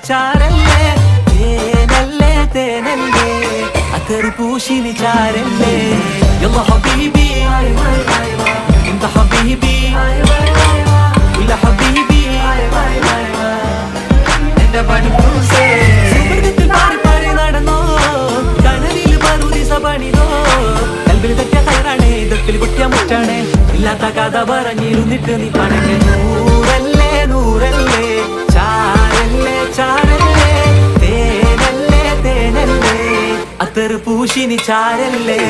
ചാരല്ലേ തേനല്ലേ തേനല്ലേ അത്തറ് പൂശിനി ചാരല്ലേ യല്ലാ ഹബീബി انت حبيبي ولا حبيبي എന്റെ പണിപ്പൂസേ സുവർഗത്തിൽ പാറി പാറി നടന്നോ കനലിൽ പറുദിസ പണിതോ കൽബിൽ തെറ്റിയ കയറാണേ ദത്തിൽ പൊട്ടിയ മുറ്റാണേ ഇല്ലാത്ത കഥ പറഞ്ഞിരുന്നിട്ട് നീ പണങ്ങ നൂറല്ലേ നൂറല്ലേ ചാരല്ലേ ചാരല്ലേ തേനല്ലേ തേനല്ലേ അത്തറ് പൂശിനി ചാരല്ലേ